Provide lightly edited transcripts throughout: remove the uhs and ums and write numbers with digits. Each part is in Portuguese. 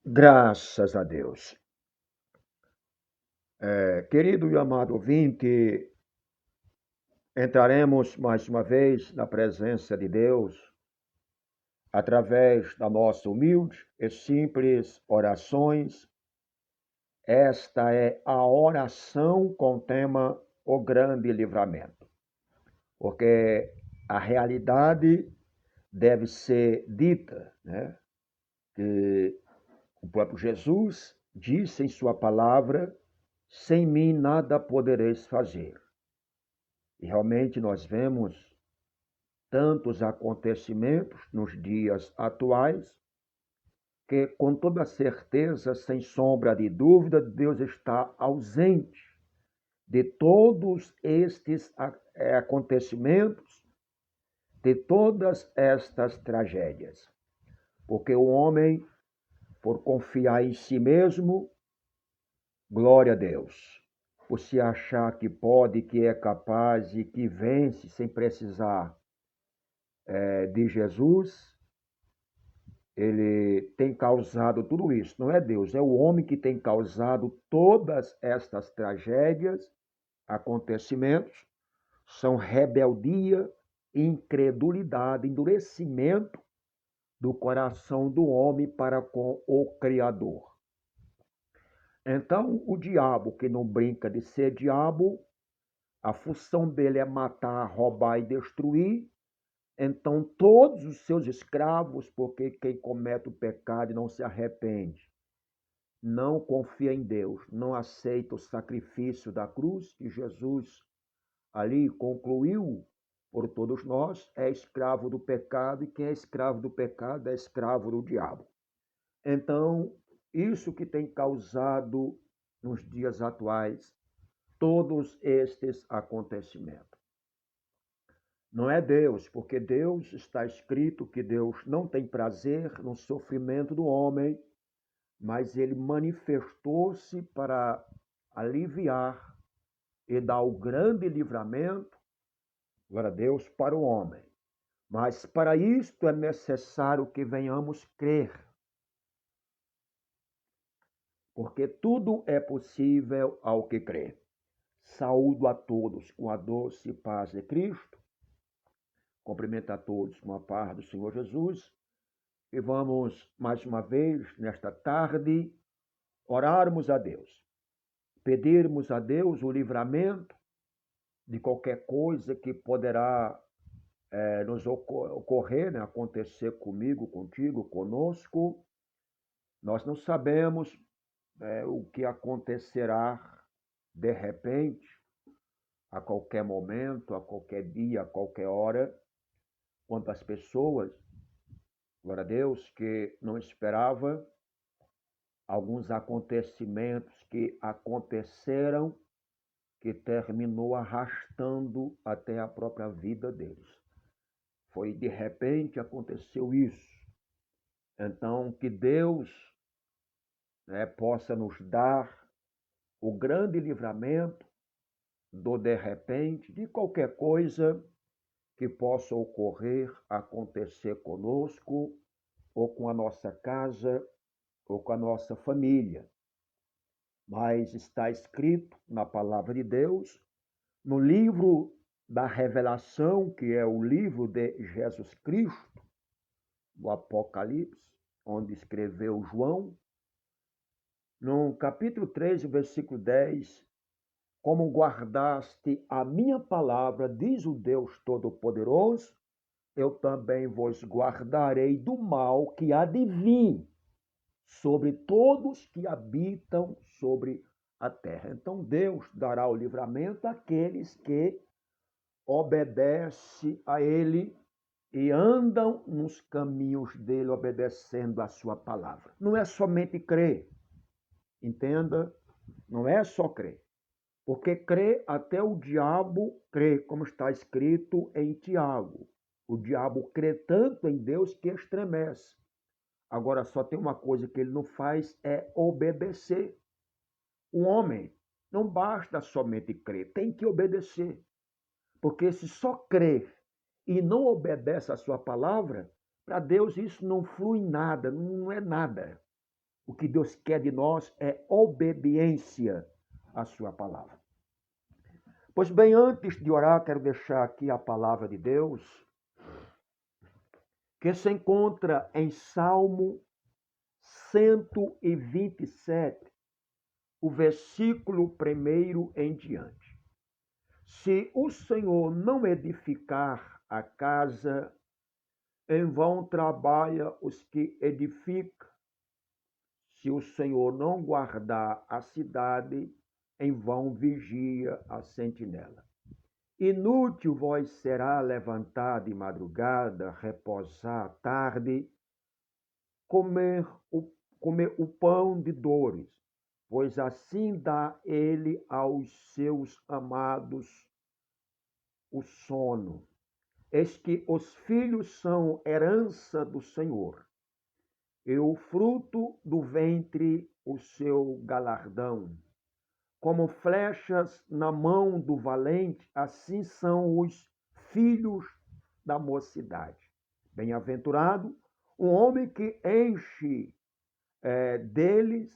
Graças a Deus. Querido e amado ouvinte, entraremos mais uma vez na presença de Deus através da nossa humilde e simples orações. Esta é a oração com o tema O Grande Livramento, porque a realidade deve ser dita, né? Que o próprio Jesus disse em sua palavra: sem mim nada podereis fazer. E realmente nós vemos tantos acontecimentos nos dias atuais que, com toda certeza, sem sombra de dúvida, Deus está ausente de todos estes acontecimentos, de todas estas tragédias. Porque o homem, por confiar em si mesmo, glória a Deus, por se achar que pode, que é capaz e que vence sem precisar de Jesus, ele tem causado tudo isso. Não é Deus, é o homem que tem causado todas estas tragédias, acontecimentos. São rebeldia, incredulidade, endurecimento do coração do homem para com o Criador. Então, o diabo, que não brinca de ser diabo, a função dele é matar, roubar e destruir. Então, todos os seus escravos, porque quem comete o pecado e não se arrepende, não confia em Deus, não aceita o sacrifício da cruz que Jesus ali concluiu por todos nós, é escravo do pecado, e quem é escravo do pecado é escravo do diabo. Então, isso que tem causado nos dias atuais todos estes acontecimentos. Não é Deus, porque Deus está escrito que Deus não tem prazer no sofrimento do homem, mas ele manifestou-se para aliviar e dar o grande livramento, glória a Deus, para o homem. Mas para isto é necessário que venhamos crer, porque tudo é possível ao que crê. Saúdo a todos com a doce paz de Cristo. Cumprimento a todos com a paz do Senhor Jesus. E vamos, mais uma vez, nesta tarde, orarmos a Deus. Pedirmos a Deus o livramento de qualquer coisa que poderá nos ocorrer, né? Acontecer comigo, contigo, conosco. Nós não sabemos o que acontecerá de repente, a qualquer momento, a qualquer dia, a qualquer hora. Quantas pessoas, glória a Deus, que não esperava alguns acontecimentos que aconteceram, que terminou arrastando até a própria vida deles. Foi de repente aconteceu isso. Então, que Deus possa nos dar o grande livramento do de repente, de qualquer coisa que possa ocorrer, acontecer conosco, ou com a nossa casa, ou com a nossa família. Mas está escrito na palavra de Deus, no livro da Revelação, que é o livro de Jesus Cristo, do Apocalipse, onde escreveu João, no capítulo 3, versículo 10, como guardaste a minha palavra, diz o Deus Todo-Poderoso, eu também vos guardarei do mal que há de vir sobre todos que habitam sobre a terra. Então Deus dará o livramento àqueles que obedecem a Ele e andam nos caminhos dele, obedecendo a sua palavra. Não é somente crer, entenda, não é só crer. Porque crê, até o diabo crê, como está escrito em Tiago. O diabo crê tanto em Deus que estremece. Agora, só tem uma coisa que ele não faz, é obedecer. O homem não basta somente crer, tem que obedecer. Porque se só crê e não obedece a sua palavra, para Deus isso não flui em nada, não é nada. O que Deus quer de nós é obediência à sua palavra. Pois bem, antes de orar, quero deixar aqui a palavra de Deus, que se encontra em Salmo 127, o versículo 1 em diante. Se o Senhor não edificar a casa, em vão trabalha os que edificam. Se o Senhor não guardar a cidade, em vão vigia a sentinela. Inútil vós será levantar de madrugada, repousar à tarde, comer o pão de dores, pois assim dá ele aos seus amados o sono. Eis que os filhos são herança do Senhor, e o fruto do ventre o seu galardão. Como flechas na mão do valente, assim são os filhos da mocidade. Bem-aventurado um homem que enche deles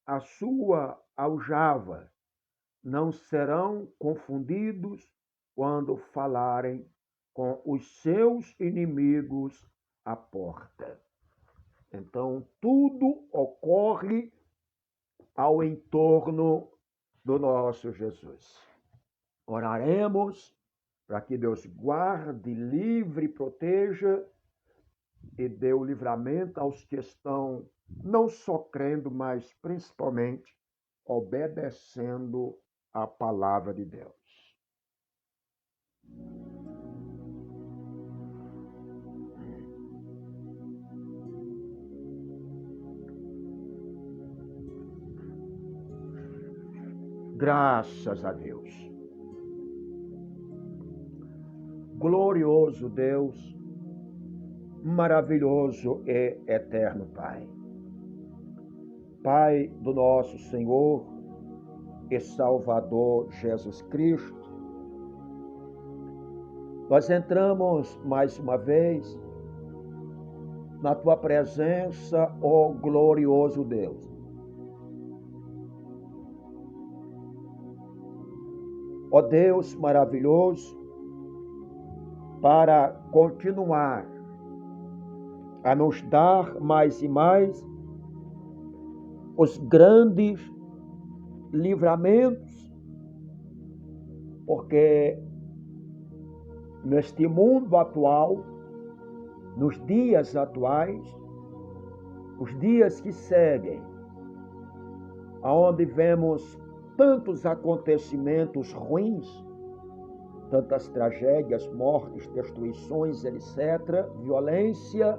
a sua aljava. Não serão confundidos quando falarem com os seus inimigos à porta. Então, tudo ocorre ao entorno do nosso Jesus. Oraremos para que Deus guarde, livre e proteja e dê o livramento aos que estão não só crendo, mas principalmente obedecendo a palavra de Deus. Graças a Deus. Glorioso Deus, maravilhoso e eterno Pai. Pai do nosso Senhor e Salvador Jesus Cristo, nós entramos mais uma vez na Tua presença, ó glorioso Deus. Ó Deus maravilhoso, para continuar a nos dar mais e mais os grandes livramentos, porque neste mundo atual, nos dias atuais, os dias que seguem, aonde vemos tantos acontecimentos ruins, tantas tragédias, mortes, destruições, etc., violência,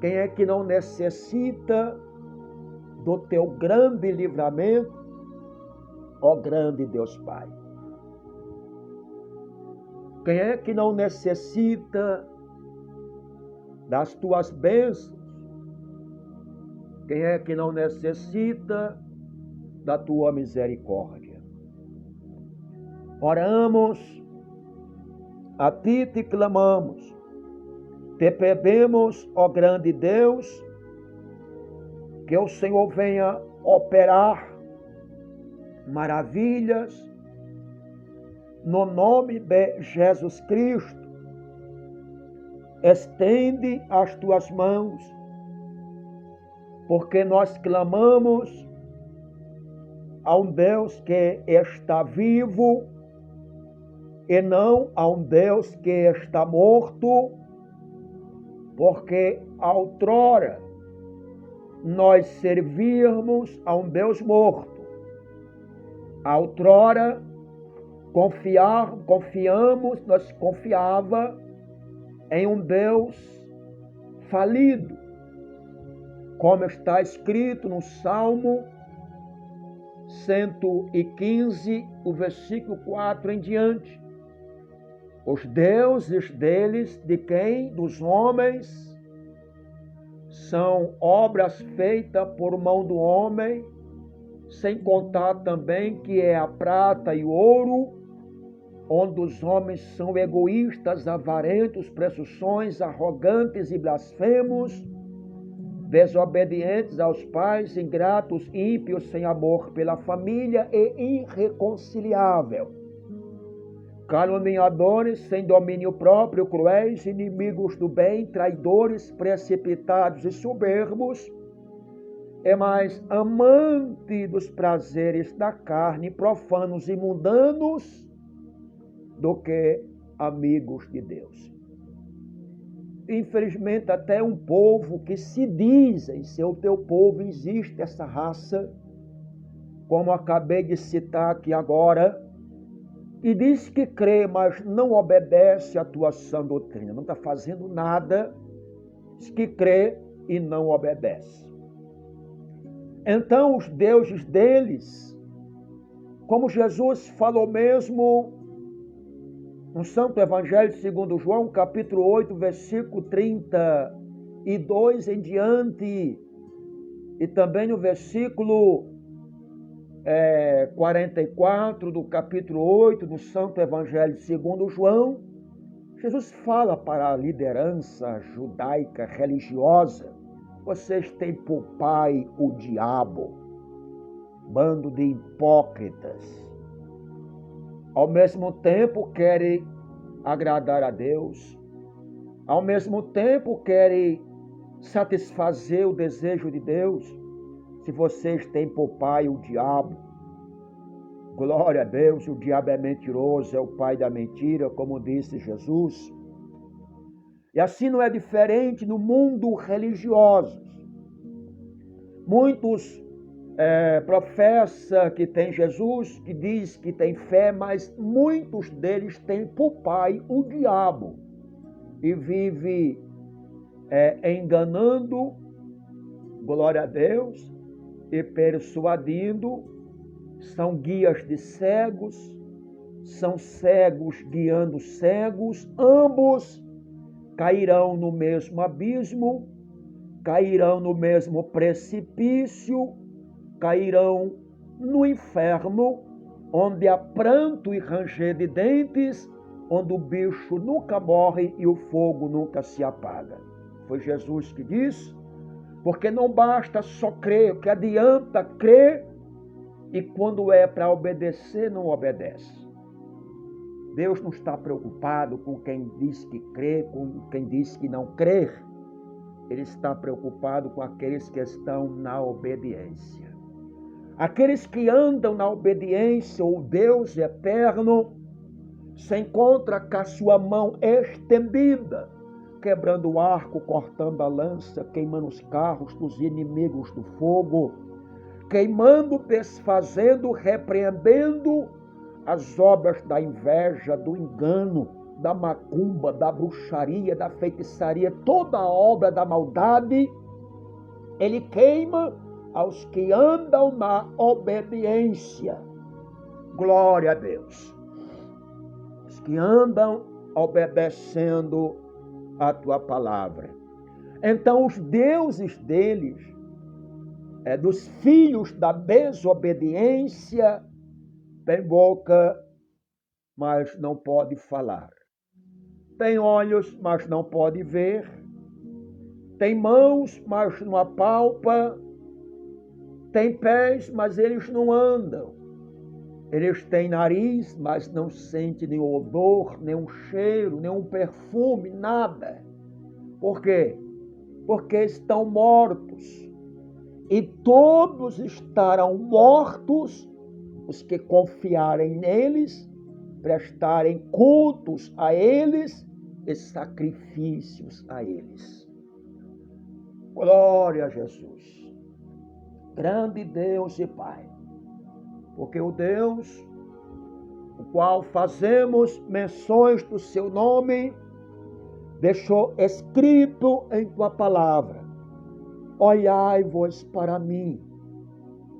quem é que não necessita do teu grande livramento, ó grande Deus Pai? Quem é que não necessita das tuas bênçãos? Quem é que não necessita da tua misericórdia? Oramos a ti, te clamamos, te pedimos, ó grande Deus, que o Senhor venha operar maravilhas no nome de Jesus Cristo. Estende as tuas mãos, porque nós clamamos a um Deus que está vivo e não a um Deus que está morto, porque outrora nós servíamos a um Deus morto. Outrora nós confiava em um Deus falido, como está escrito no Salmo 115, o versículo 4 em diante. Os deuses deles, de quem? Dos homens, são obras feitas por mão do homem, sem contar também que é a prata e o ouro, onde os homens são egoístas, avarentos, presunções, arrogantes e blasfemos, desobedientes aos pais, ingratos, ímpios, sem amor pela família e irreconciliável, caluniadores, sem domínio próprio, cruéis, inimigos do bem, traidores, precipitados e soberbos, é mais amante dos prazeres da carne, profanos e mundanos, do que amigos de Deus. Infelizmente, até um povo que se dizem ser o teu povo, existe essa raça, como acabei de citar aqui agora, e diz que crê, mas não obedece à tua sã doutrina, não está fazendo nada, diz que crê e não obedece. Então, os deuses deles, como Jesus falou mesmo no Santo Evangelho segundo João, capítulo 8, versículo 32 em diante, e também no versículo 44 do capítulo 8 do Santo Evangelho segundo João, Jesus fala para a liderança judaica religiosa: vocês têm por pai o diabo, bando de hipócritas. Ao mesmo tempo querem agradar a Deus, ao mesmo tempo querem satisfazer o desejo de Deus. Se vocês têm por pai o diabo, glória a Deus, o diabo é mentiroso, é o pai da mentira, como disse Jesus. E assim não é diferente no mundo religioso. Muitos professam que tem Jesus, que diz que tem fé, mas muitos deles têm por pai o diabo e vive enganando, glória a Deus, e persuadindo. São guias de cegos, são cegos guiando cegos, ambos cairão no mesmo abismo, cairão no mesmo precipício, cairão no inferno, onde há pranto e ranger de dentes, onde o bicho nunca morre e o fogo nunca se apaga. Foi Jesus que disse, porque não basta só crer, o que adianta crer, e quando é para obedecer, não obedece. Deus não está preocupado com quem diz que crê, com quem diz que não crê. Ele está preocupado com aqueles que estão na obediência. Aqueles que andam na obediência, o Deus eterno se encontra com a sua mão estendida, quebrando o arco, cortando a lança, queimando os carros dos inimigos do fogo, queimando, desfazendo, repreendendo as obras da inveja, do engano, da macumba, da bruxaria, da feitiçaria, toda a obra da maldade. Ele queima aos que andam na obediência. Glória a Deus. Os que andam obedecendo a tua palavra. Então os deuses deles, dos filhos da desobediência, tem boca, mas não pode falar. Tem olhos, mas não pode ver. Tem mãos, mas não apalpa. Tem pés, mas eles não andam. Eles têm nariz, mas não sentem nenhum odor, nenhum cheiro, nenhum perfume, nada. Por quê? Porque estão mortos. E todos estarão mortos os que confiarem neles, prestarem cultos a eles e sacrifícios a eles. Glória a Jesus. Grande Deus e Pai. Porque o Deus, o qual fazemos menções do seu nome, deixou escrito em tua palavra: olhai-vos para mim,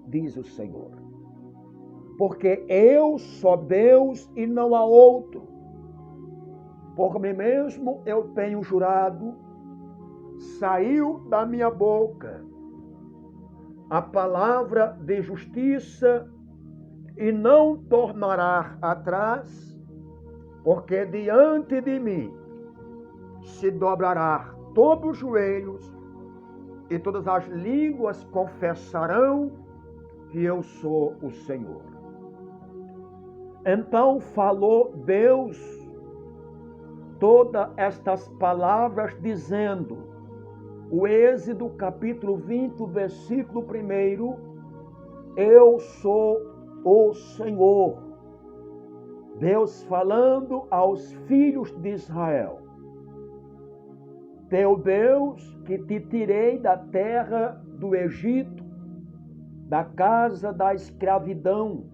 diz o Senhor, porque eu sou Deus e não há outro. Por mim mesmo eu tenho jurado, saiu da minha boca a palavra de justiça e não tornará atrás, porque diante de mim se dobrará todos os joelhos e todas as línguas confessarão que eu sou o Senhor. Então falou Deus todas estas palavras, dizendo, o Êxodo capítulo 20, versículo 1, eu sou o Senhor. Deus falando aos filhos de Israel, teu Deus que te tirei da terra do Egito, da casa da escravidão.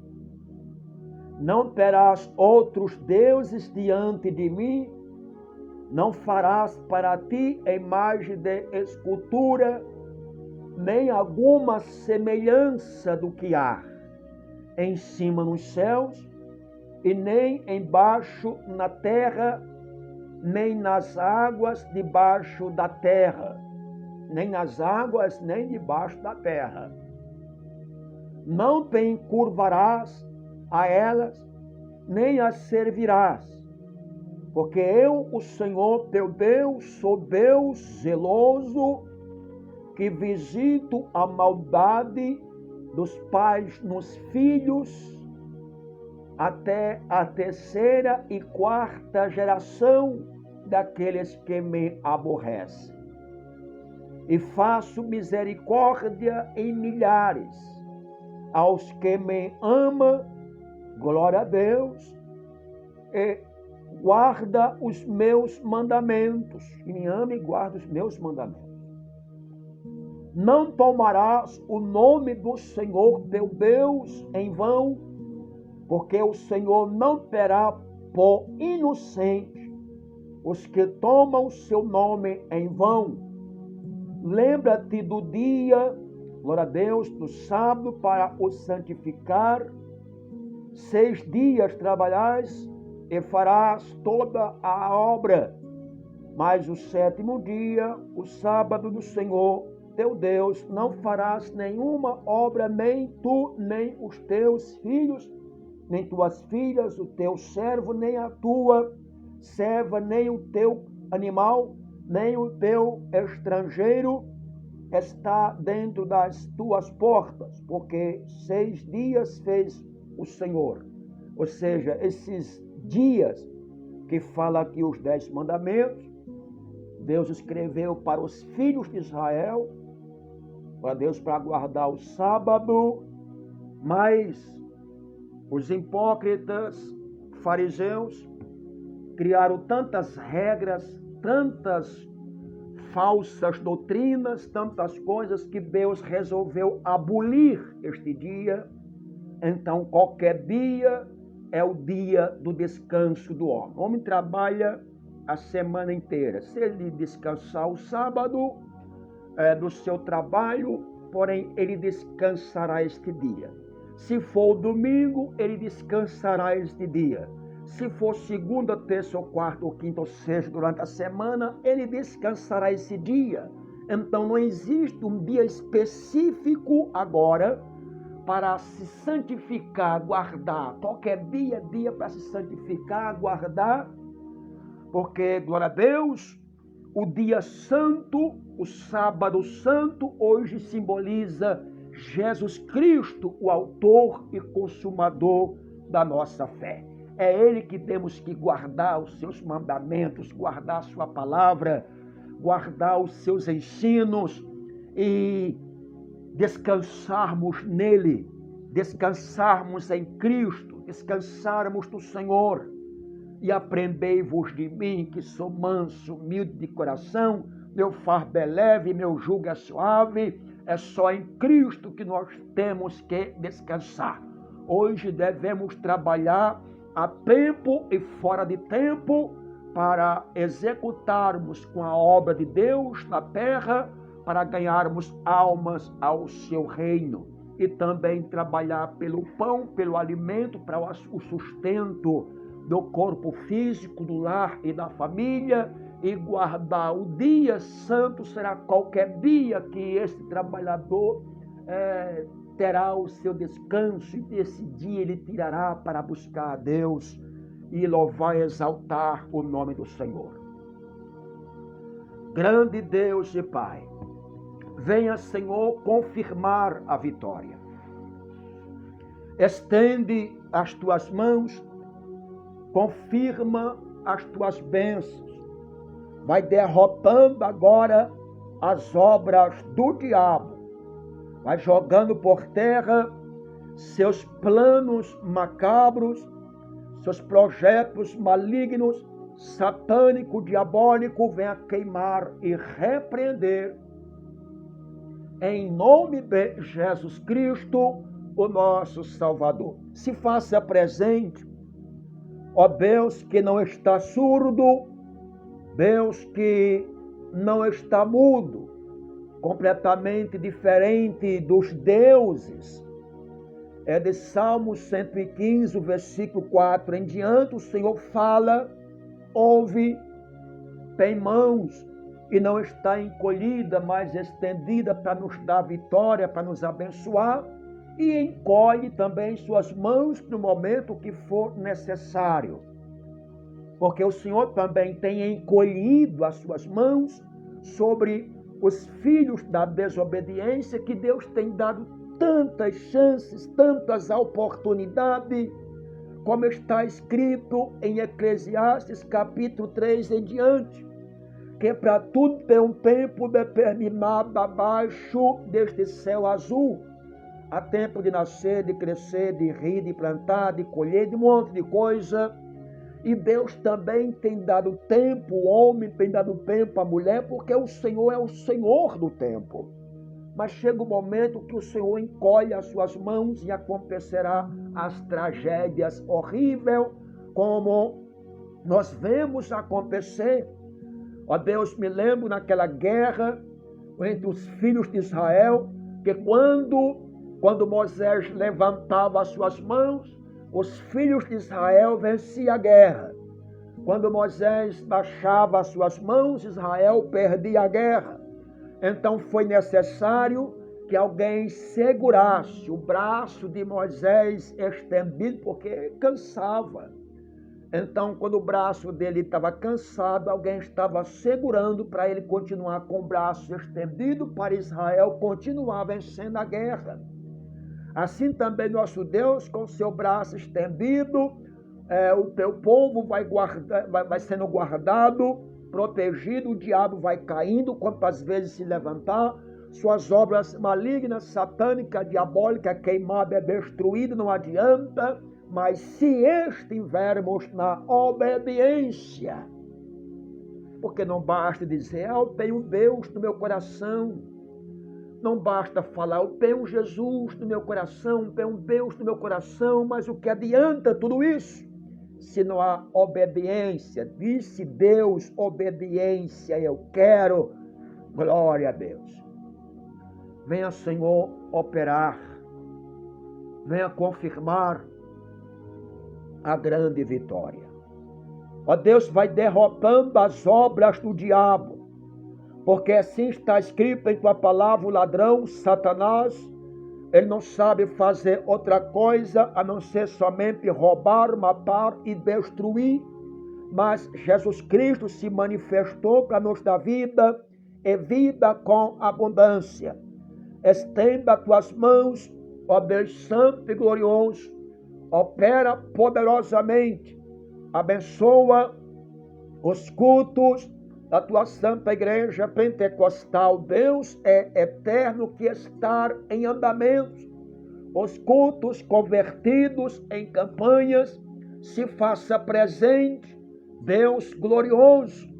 Não terás outros deuses diante de mim, não farás para ti imagem de escultura, nem alguma semelhança do que há em cima nos céus, e nem embaixo na terra, nem nas águas debaixo da terra, nem nas águas, nem debaixo da terra. Não te encurvarás a elas, nem as servirás, porque eu, o Senhor teu Deus, sou Deus zeloso, que visito a maldade dos pais nos filhos, até a terceira e quarta geração daqueles que me aborrecem. E faço misericórdia em milhares aos que me amam, glória a Deus, e guarda os meus mandamentos. E me ama e guarda os meus mandamentos. Não tomarás o nome do Senhor teu Deus em vão, porque o Senhor não terá por inocente os que tomam seu nome em vão. Lembra-te do dia, glória a Deus, do sábado para o santificar. 6 dias trabalhais e farás toda a obra, mas o 7º dia, o sábado do Senhor teu Deus, não farás nenhuma obra, nem tu, nem os teus filhos, nem tuas filhas, o teu servo, nem a tua serva, nem o teu animal, nem o teu estrangeiro está dentro das tuas portas, porque 6 dias fez o Senhor. Ou seja, esses dias que fala aqui os 10 mandamentos, Deus escreveu para os filhos de Israel, para Deus, para guardar o sábado, mas os hipócritas, fariseus, criaram tantas regras, tantas falsas doutrinas, tantas coisas que Deus resolveu abolir este dia. Então, qualquer dia é o dia do descanso do homem. O homem trabalha a semana inteira. Se ele descansar o sábado do seu trabalho, porém ele descansará este dia. Se for domingo, ele descansará este dia. Se for segunda, terça, ou quarta, ou quinta, ou sexta, durante a semana, ele descansará esse dia. Então não existe um dia específico agora para se santificar, guardar. Qualquer dia é dia para se santificar, guardar, porque, glória a Deus, o dia santo, o sábado santo, hoje simboliza Jesus Cristo, o autor e consumador da nossa fé. É Ele que temos que guardar os seus mandamentos, guardar a sua palavra, guardar os seus ensinos e descansarmos nele, descansarmos em Cristo, descansarmos do Senhor. E aprendei-vos de mim, que sou manso, humilde de coração, meu fardo é leve, meu jugo é suave. É só em Cristo que nós temos que descansar. Hoje devemos trabalhar a tempo e fora de tempo para executarmos com a obra de Deus na terra, para ganharmos almas ao seu reino. E também trabalhar pelo pão, pelo alimento, para o sustento do corpo físico, do lar e da família, e guardar o dia santo. Será qualquer dia que este trabalhador terá o seu descanso, e desse dia ele tirará para buscar a Deus e louvar e exaltar o nome do Senhor. Grande Deus e Pai, venha, Senhor, confirmar a vitória. Estende as tuas mãos, confirma as tuas bênçãos. Vai derrotando agora as obras do diabo. Vai jogando por terra seus planos macabros, seus projetos malignos, satânico, diabólico, venha queimar e repreender. Em nome de Jesus Cristo, o nosso Salvador. Se faça presente, ó Deus que não está surdo, Deus que não está mudo, completamente diferente dos deuses. É de Salmo 115, versículo 4 em diante, o Senhor fala, ouve, tem mãos e não está encolhida, mas estendida para nos dar vitória, para nos abençoar, e encolhe também suas mãos no momento que for necessário. Porque o Senhor também tem encolhido as suas mãos sobre os filhos da desobediência, que Deus tem dado tantas chances, tantas oportunidades, como está escrito em Eclesiastes capítulo 3 em diante, que para tudo tem um tempo determinado abaixo deste céu azul. Há tempo de nascer, de crescer, de rir, de plantar, de colher, de um monte de coisa. E Deus também tem dado tempo, o homem tem dado tempo à mulher, porque o Senhor é o Senhor do tempo. Mas chega o momento que o Senhor encolhe as suas mãos e acontecerá as tragédias horríveis, como nós vemos acontecer. Ó Deus, me lembro naquela guerra entre os filhos de Israel, que quando Moisés levantava as suas mãos, os filhos de Israel venciam a guerra. Quando Moisés baixava as suas mãos, Israel perdia a guerra. Então foi necessário que alguém segurasse o braço de Moisés estendido, porque cansava. Então, quando o braço dele estava cansado, alguém estava segurando para ele continuar com o braço estendido, para Israel continuar vencendo a guerra. Assim também nosso Deus, com seu braço estendido, o teu povo vai sendo guardado, protegido, o diabo vai caindo quantas vezes se levantar, suas obras malignas, satânicas, diabólicas, queimada, destruída, não adianta, mas se estivermos na obediência, porque não basta dizer, eu tenho Deus no meu coração, não basta falar, eu tenho Jesus no meu coração, tenho Deus no meu coração, mas o que adianta tudo isso? Se não há obediência, disse Deus, obediência eu quero, glória a Deus. Venha, Senhor, operar, venha confirmar a grande vitória. Ó Deus, vai derrotando as obras do diabo, porque assim está escrito em tua palavra, o ladrão, Satanás, ele não sabe fazer outra coisa a não ser somente roubar, matar e destruir, mas Jesus Cristo se manifestou para nos dar vida e vida com abundância. Estenda as tuas mãos, ó Deus santo e glorioso, opera poderosamente, abençoa os cultos da tua santa igreja pentecostal. Deus é eterno que está em andamento. Os cultos convertidos em campanhas, se faça presente, Deus glorioso.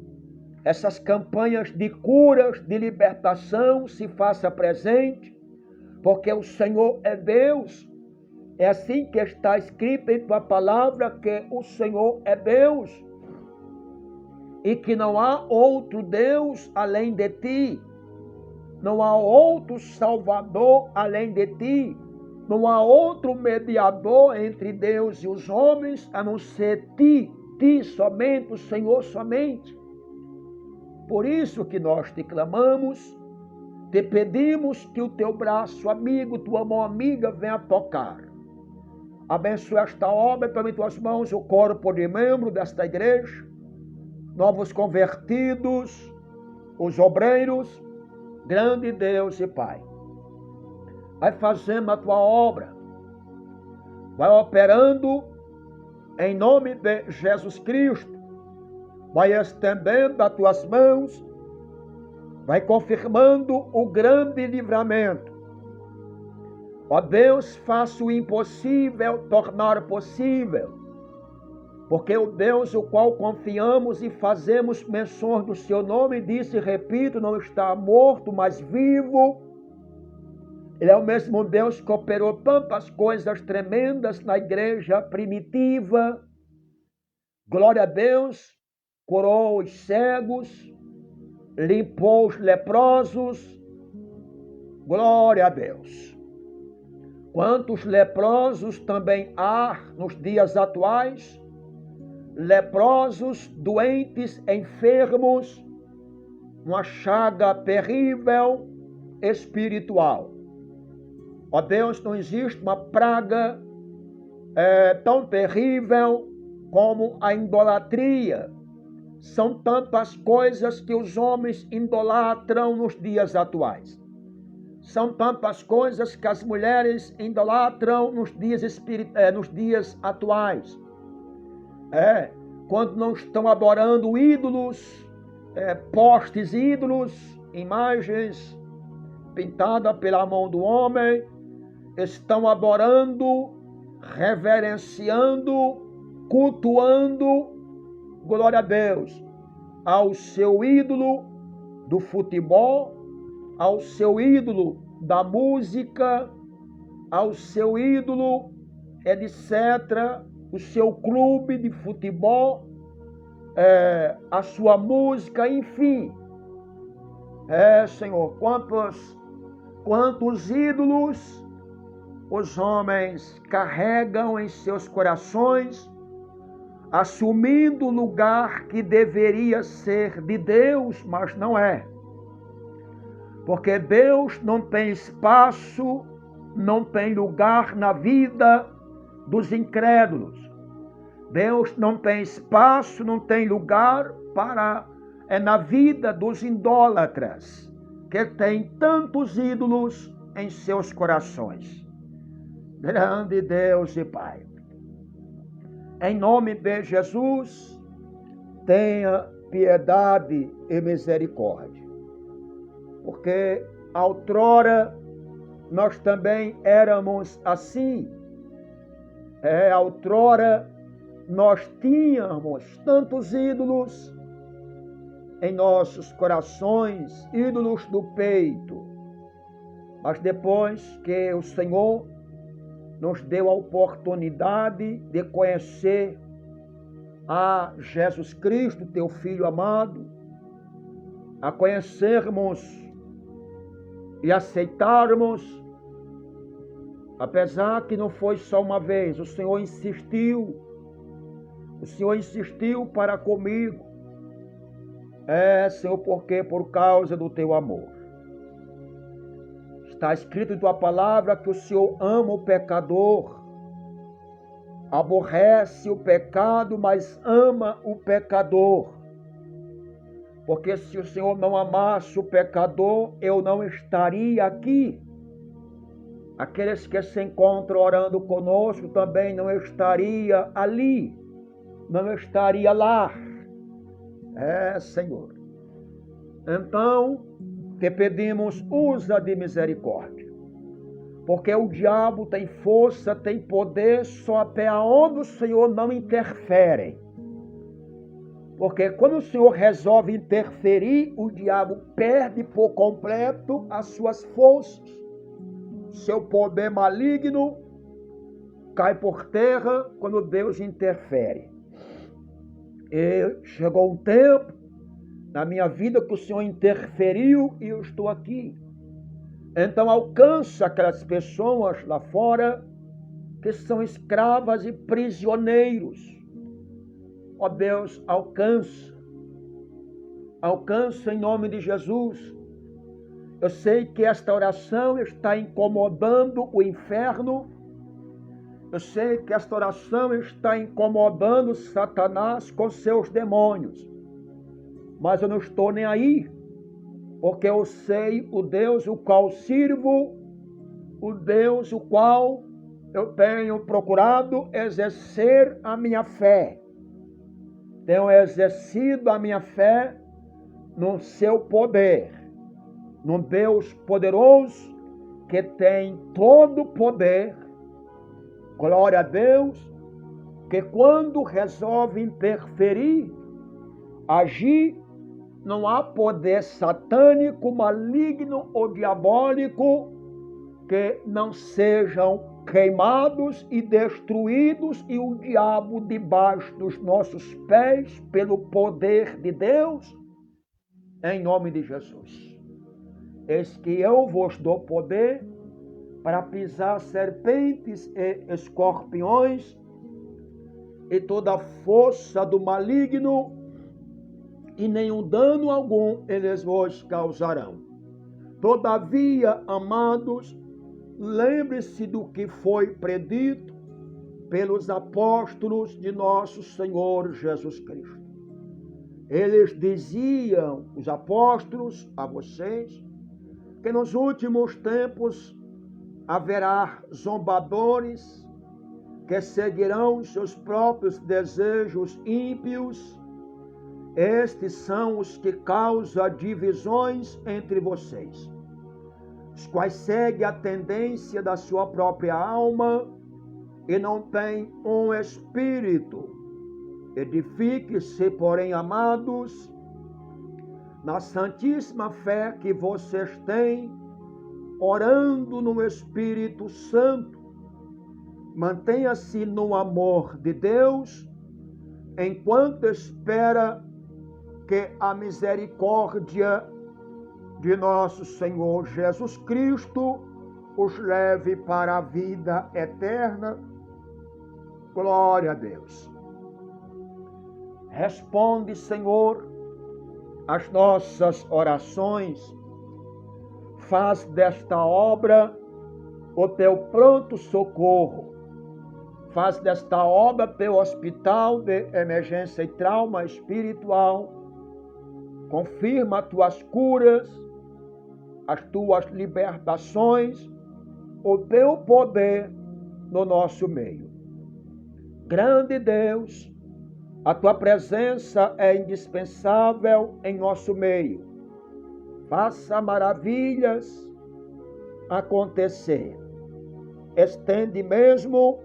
Essas campanhas de curas, de libertação, se faça presente, porque o Senhor é Deus. É assim que está escrito em tua palavra, que o Senhor é Deus e que não há outro Deus além de ti, não há outro Salvador além de ti, não há outro mediador entre Deus e os homens a não ser ti somente, o Senhor somente. Por isso que nós te clamamos, te pedimos que o teu braço amigo, tua mão amiga venha tocar. Abençoa esta obra, toma em tuas mãos o corpo de membro desta igreja, novos convertidos, os obreiros, grande Deus e Pai, vai fazendo a tua obra, vai operando em nome de Jesus Cristo, vai estendendo as tuas mãos, vai confirmando o grande livramento. Ó Deus, faça o impossível tornar possível, porque o Deus o qual confiamos e fazemos menções do seu nome, disse e repito, não está morto, mas vivo. Ele é o mesmo Deus que operou tantas coisas tremendas na igreja primitiva. Glória a Deus, curou os cegos, limpou os leprosos. Glória a Deus. Quantos leprosos também há nos dias atuais? Leprosos, doentes, enfermos, uma chaga terrível espiritual. Ó Deus, não existe uma praga tão terrível como a idolatria. São tantas coisas que os homens idolatram nos dias atuais. São tantas coisas que as mulheres idolatram nos dias atuais. Quando não estão adorando ídolos, postes ídolos, imagens pintadas pela mão do homem, estão adorando, reverenciando, cultuando, glória a Deus, ao seu ídolo do futebol, ao seu ídolo da música, ao seu ídolo, etc., o seu clube de futebol, a sua música, enfim. Senhor, quantos ídolos os homens carregam em seus corações, assumindo o lugar que deveria ser de Deus, mas não é. Porque Deus não tem espaço, não tem lugar na vida dos incrédulos. Deus não tem espaço, não tem lugar na vida dos idólatras, que tem tantos ídolos em seus corações. Grande Deus e Pai, em nome de Jesus, tenha piedade e misericórdia. Porque outrora nós também éramos assim. Outrora nós tínhamos tantos ídolos em nossos corações, ídolos do peito. Mas depois que o Senhor nos deu a oportunidade de conhecer a Jesus Cristo, teu Filho amado, a conhecermos e aceitarmos, apesar que não foi só uma vez, o Senhor insistiu para comigo. Senhor, porque por causa do teu amor. Está escrito em tua palavra que o Senhor ama o pecador, aborrece o pecado, mas ama o pecador. Porque se o Senhor não amasse o pecador, eu não estaria aqui. Aqueles que se encontram orando conosco também não estaria ali, não estaria lá. Senhor. Então, te pedimos, usa de misericórdia. Porque o diabo tem força, tem poder, só até onde o Senhor não interfere. Porque quando o Senhor resolve interferir, o diabo perde por completo as suas forças. Seu poder maligno cai por terra quando Deus interfere. E chegou um tempo na minha vida que o Senhor interferiu e eu estou aqui. Então alcança aquelas pessoas lá fora que são escravas e prisioneiros. Ó Deus, alcança em nome de Jesus. Eu sei que esta oração está incomodando o inferno. Eu sei que esta oração está incomodando Satanás com seus demônios. Mas eu não estou nem aí. porque eu sei o Deus o qual sirvo, o Deus o qual eu tenho procurado exercer a minha fé. Tenho exercido a minha fé no seu poder, num Deus poderoso que tem todo o poder. Glória a Deus, que quando resolve interferir, agir, não há poder satânico, maligno ou diabólico que não sejam queimados e destruídos, e o diabo debaixo dos nossos pés pelo poder de Deus, em nome de Jesus. Eis que eu vos dou poder para pisar serpentes e escorpiões e toda a força do maligno, e nenhum dano algum eles vos causarão. Todavia, amados, lembre-se do que foi predito pelos apóstolos de nosso Senhor Jesus Cristo. Eles diziam, os apóstolos, a vocês, que nos últimos tempos haverá zombadores que seguirão seus próprios desejos ímpios. Estes são os que causam divisões entre vocês, os quais seguem a tendência da sua própria alma e não têm um espírito. Edifique-se, porém, amados, na santíssima fé que vocês têm, orando no Espírito Santo. Mantenha-se no amor de Deus, enquanto espera que a misericórdia de nosso Senhor Jesus Cristo os leve para a vida eterna. Glória a Deus. Responde, Senhor, as nossas orações. Faz desta obra o teu pronto socorro. Faz desta obra teu hospital de emergência e trauma espiritual. Confirma as tuas curas, as tuas libertações, o teu poder no nosso meio. Grande Deus, a tua presença é indispensável em nosso meio. Faça maravilhas acontecer. Estende mesmo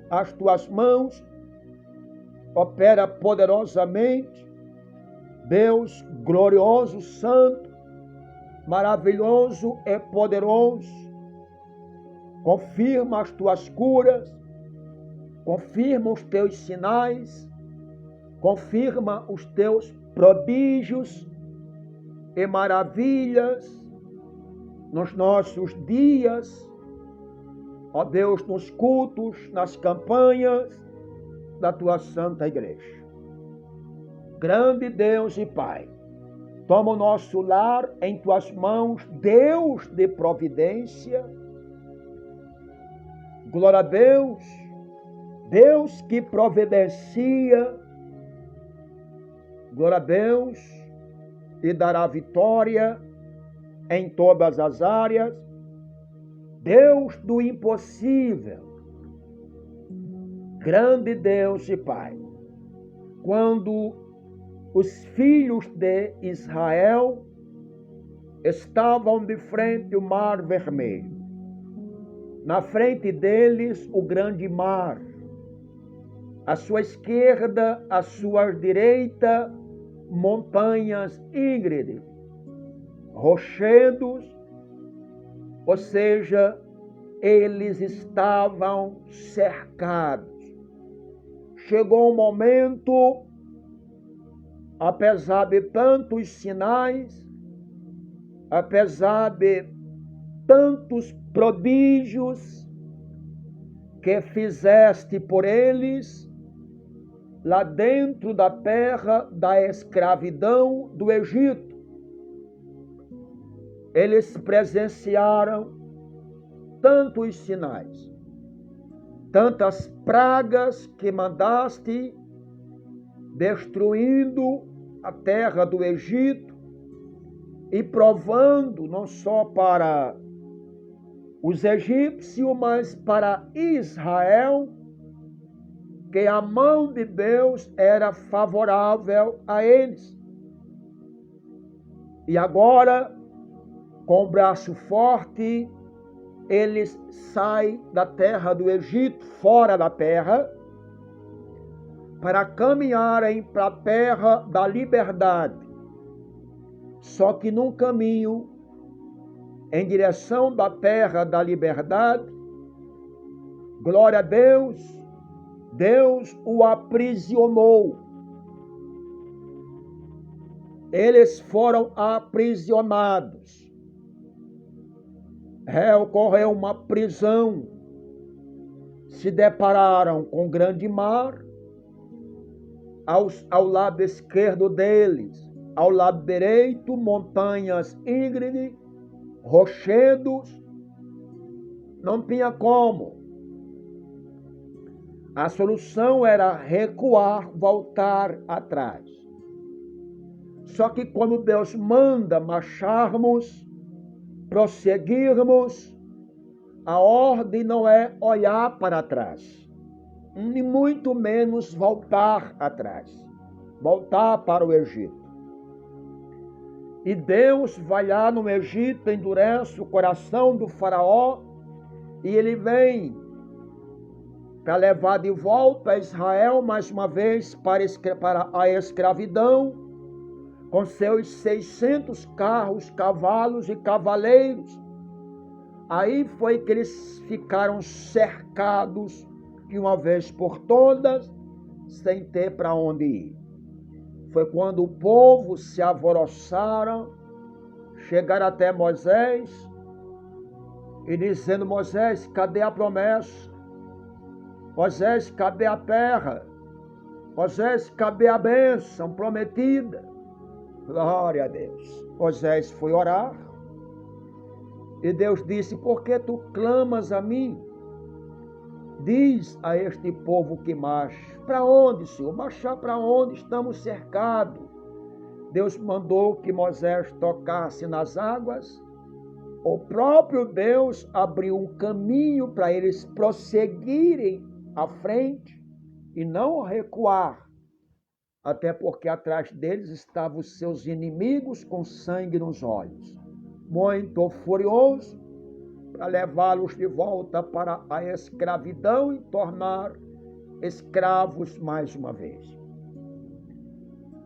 as tuas mãos, opera poderosamente. Deus glorioso, santo, maravilhoso e poderoso, confirma as tuas curas, confirma os teus sinais, confirma os teus prodígios e maravilhas nos nossos dias, ó Deus, nos cultos, nas campanhas da tua santa igreja. Grande Deus e Pai, toma o nosso lar em tuas mãos, Deus de providência. Glória a Deus, Deus que providencia. Glória a Deus, e dará vitória em todas as áreas. Deus do impossível. Grande Deus e Pai, quando os filhos de Israel estavam de frente ao Mar Vermelho, na frente deles o grande mar, à sua esquerda, à sua direita, montanhas íngremes, rochedos, ou seja, eles estavam cercados. Chegou um momento, apesar de tantos sinais, apesar de tantos prodígios que fizeste por eles, lá dentro da terra da escravidão do Egito, eles presenciaram tantos sinais, tantas pragas que mandaste, destruindo a terra do Egito, e provando não só para os egípcios, mas para Israel, que a mão de Deus era favorável a eles. E agora, com o braço forte, eles saem da terra do Egito, fora da terra, para caminharem para a terra da liberdade. Só que num caminho em direção da terra da liberdade, glória a Deus, Deus o aprisionou. Eles foram aprisionados. Ocorreu uma prisão. Se depararam com um grande mar. Ao lado esquerdo deles, ao lado direito, montanhas íngremes, rochedos. Não tinha como. A solução era recuar, voltar atrás. Só que quando Deus manda marcharmos, prosseguirmos, a ordem não é olhar para trás, nem muito menos voltar atrás, voltar para o Egito. E Deus vai lá no Egito, endurece o coração do faraó, e ele vem para levar de volta Israel mais uma vez para a escravidão, com seus 600 carros, cavalos e cavaleiros. Aí foi que eles ficaram cercados de uma vez por todas, sem ter para onde ir. Foi quando o povo se alvoroçaram, chegaram até Moisés e dizendo: Moisés, cadê a promessa? Moisés, cadê a terra? Moisés, cadê a bênção prometida? Glória a Deus. Moisés foi orar e Deus disse: por que tu clamas a mim? Diz a este povo que marche. Para onde, Senhor? Marchar para onde? Estamos cercados. Deus mandou que Moisés tocasse nas águas. O próprio Deus abriu um caminho para eles prosseguirem à frente e não recuar. Até porque atrás deles estavam os seus inimigos com sangue nos olhos, muito furioso, para levá-los de volta para a escravidão e tornar escravos mais uma vez.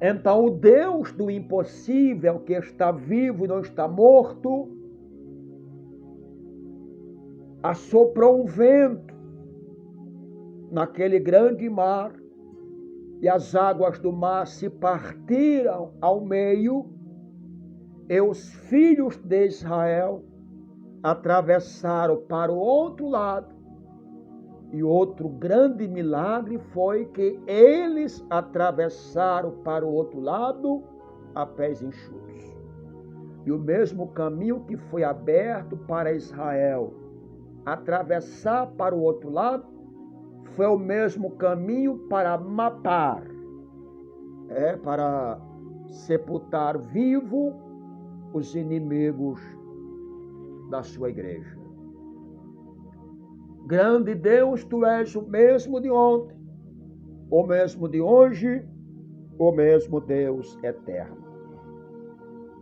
Então o Deus do impossível, que está vivo e não está morto, assoprou um vento naquele grande mar, e as águas do mar se partiram ao meio, e os filhos de Israel atravessaram para o outro lado. E outro grande milagre foi que eles atravessaram para o outro lado a pés enxutos. E o mesmo caminho que foi aberto para Israel atravessar para o outro lado, foi o mesmo caminho para matar, para sepultar vivo os inimigos da sua igreja. Grande Deus, tu és o mesmo de ontem, o mesmo de hoje, o mesmo Deus eterno.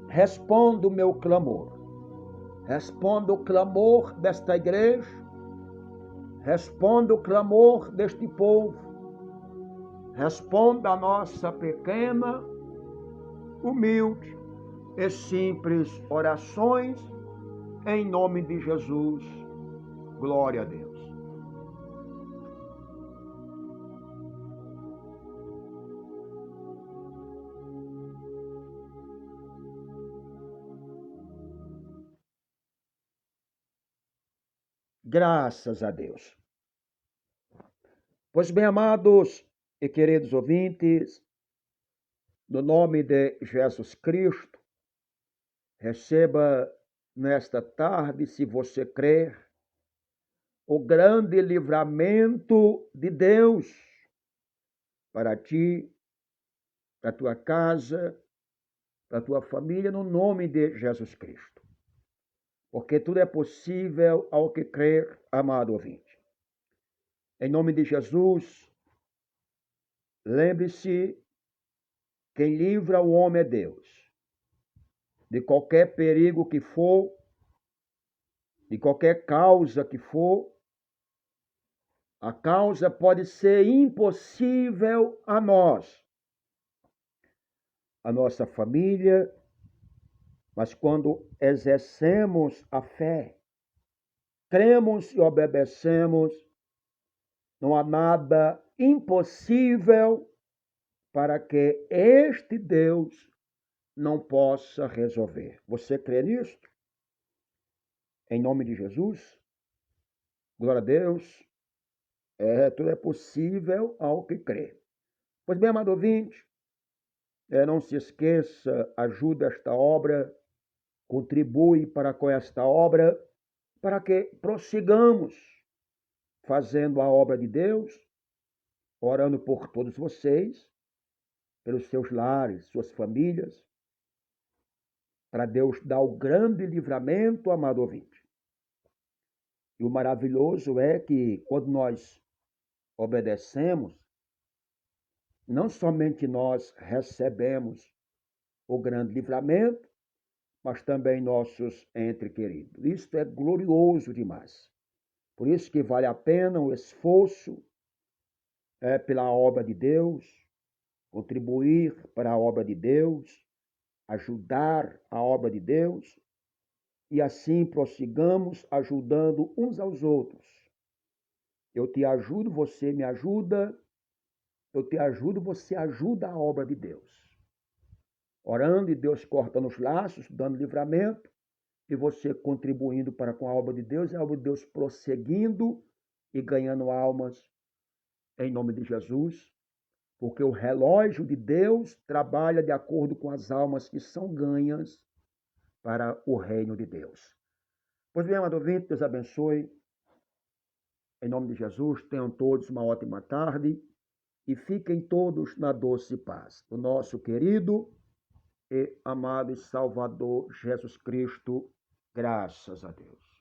Responda o meu clamor. Responda o clamor desta igreja. Responda o clamor deste povo. Responda a nossa pequena, humilde e simples orações, em nome de Jesus. Glória a Deus. Graças a Deus. Pois bem, amados e queridos ouvintes, no nome de Jesus Cristo, receba nesta tarde, se você crer, o grande livramento de Deus para ti, para tua casa, da tua família, no nome de Jesus Cristo. Porque tudo é possível ao que crer, amado ouvinte. Em nome de Jesus, lembre-se, quem livra o homem é Deus. De qualquer perigo que for, de qualquer causa que for, a causa pode ser impossível a nós, a nossa família, mas quando exercemos a fé, cremos e obedecemos, não há nada impossível para que este Deus não possa resolver. Você crê nisto? Em nome de Jesus? Glória a Deus. Tudo é possível ao que crê. Pois bem, amado ouvinte, não se esqueça, ajuda esta obra, contribui para com esta obra, para que prossigamos fazendo a obra de Deus, orando por todos vocês, pelos seus lares, suas famílias, para Deus dar o grande livramento, amado ouvinte. E o maravilhoso é que quando nós obedecemos, não somente nós recebemos o grande livramento, mas também nossos entes queridos. Isto é glorioso demais. Por isso que vale a pena o esforço pela obra de Deus, contribuir para a obra de Deus, ajudar a obra de Deus, e assim prossigamos ajudando uns aos outros. Eu te ajudo, você me ajuda, eu te ajudo, você ajuda a obra de Deus. Orando e Deus cortando os laços, dando livramento, e você contribuindo para com a obra de Deus, e a obra de Deus prosseguindo e ganhando almas em nome de Jesus, porque o relógio de Deus trabalha de acordo com as almas que são ganhas para o reino de Deus. Pois bem, amado ouvinte, Deus abençoe. Em nome de Jesus, tenham todos uma ótima tarde e fiquem todos na doce paz. O nosso querido e amado e Salvador Jesus Cristo, graças a Deus.